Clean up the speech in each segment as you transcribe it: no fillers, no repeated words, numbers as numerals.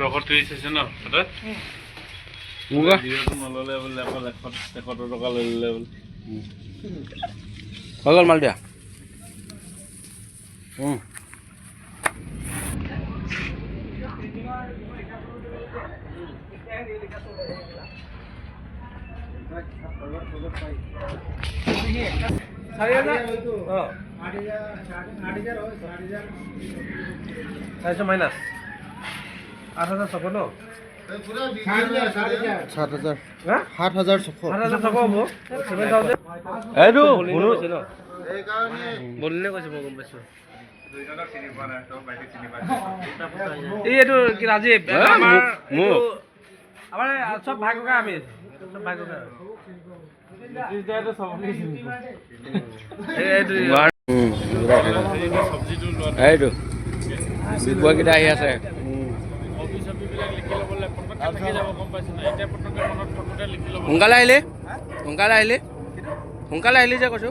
প্ৰকৃতি আছে ন এটা মুগা দিওটো নললে বলে আকৌ 100 টকা লৈ ললে বলে পাগল মাল দিয়া माइनस 8,000 छको न 7,000 7,000 छको 7,000 छको हो 7,000 এইটো बोलने কৈছে মই গম পাইছো এইটো কি ৰাজীৱ আমাৰ সব ভাই ককা আমি সব ভাই ককা এইটো সবনি এইটো বিগুৱাকেইটা আহি আছে সোনকালে আহিলে যে কৈছো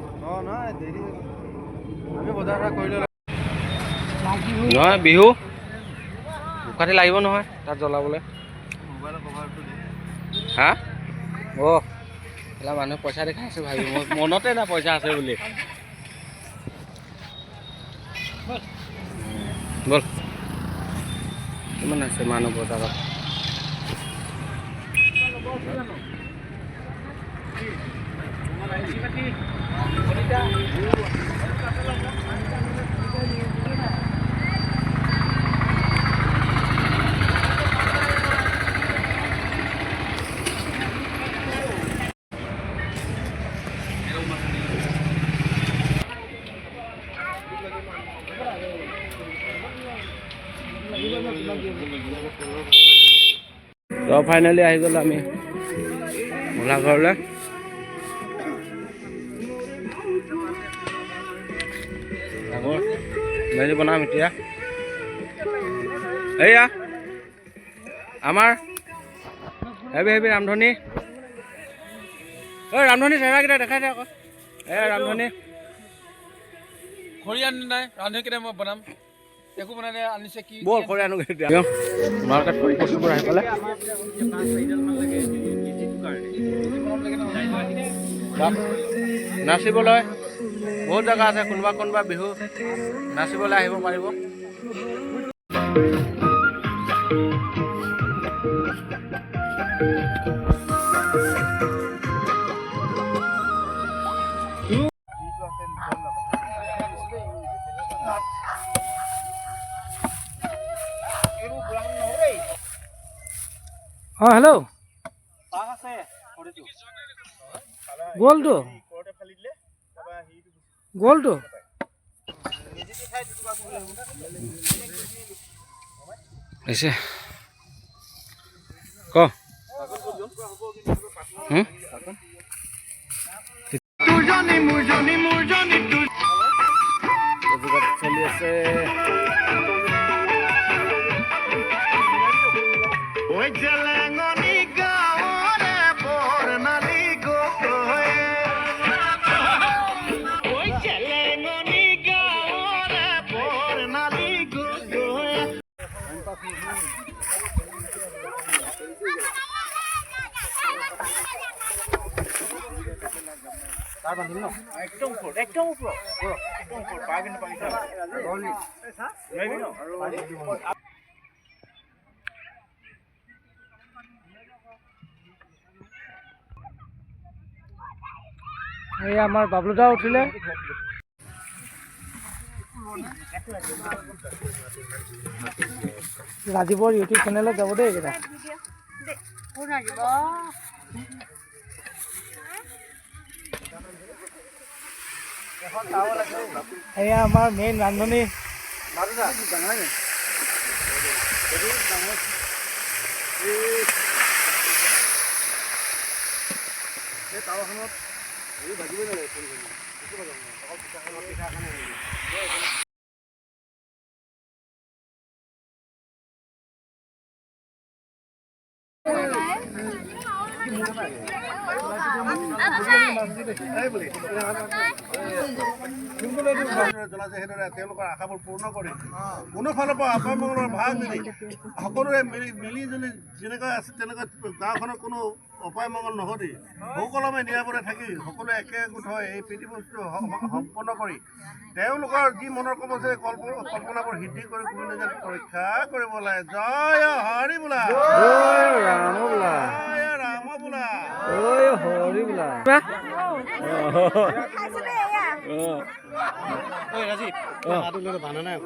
নহয় বিহু কাটি লাগিব নহয় তাত জ্বলাবলৈ হা মানুহ পইচা দেখাই আছে ভাবি মই মনতে না পইচা আছে বুলি বল কিমান আছে মানুহ বজাৰত তো ফাইনেলি আহি গ'লো আমি মোলা ঘৰলৈ আকৌ মেজি বনাম এতিয়া এয়া আমাৰ হেভি ৰামধনী ৰামধনী চেহেৰাকেইটা দেখাই দে আকৌ ৰামধনী খৰি আনি নাই ৰান্ধি কেনে মই বনাম একো বনাই নাই আনিছে কি বল খৰি আনো এতিয়া মাৰ্কেট কৰি বস্তুবোৰ আহি পালে নাচিবলৈ বহুত জেগা আছে কোনোবা বিহু নাচিবলৈ আহিব পাৰিব हेलो गोल तो ऐसे क चली আছে আমাৰ বাবলুদা উঠিলে ৰাজীৱৰ ইউটিউব চেনেলত যাব দেই এইকেইটা এয়া আমাৰ মেইন ৰান্ধনী জনাইছে সেইদৰে তেওঁলোকৰ আশাবোৰ পূৰ্ণ কৰি কোনো ফালৰ পৰা অপামংগলৰ ভাগ নিদি সকলোৰে মিলিজুলি যেনেকৈ আছে তেনেকৈ গাঁওখনৰ কোনো অপায় মংগল নহদি সুকলমে নিৰাপদে থাকি সকলোৱে একগোট হৈ এই প্ৰীতিভোজটো সম্পন্ন কৰি তেওঁলোকৰ যি মনৰ কম আছে কল্পনাবোৰ সিদ্ধি কৰি কোনো যেন পৰীক্ষা কৰিব লাগে। জয় হৰি বোলা, জয় ৰাম বোলা, জয় ৰাম বোলা, জয় হৰি বোলা। বান্ধা নাই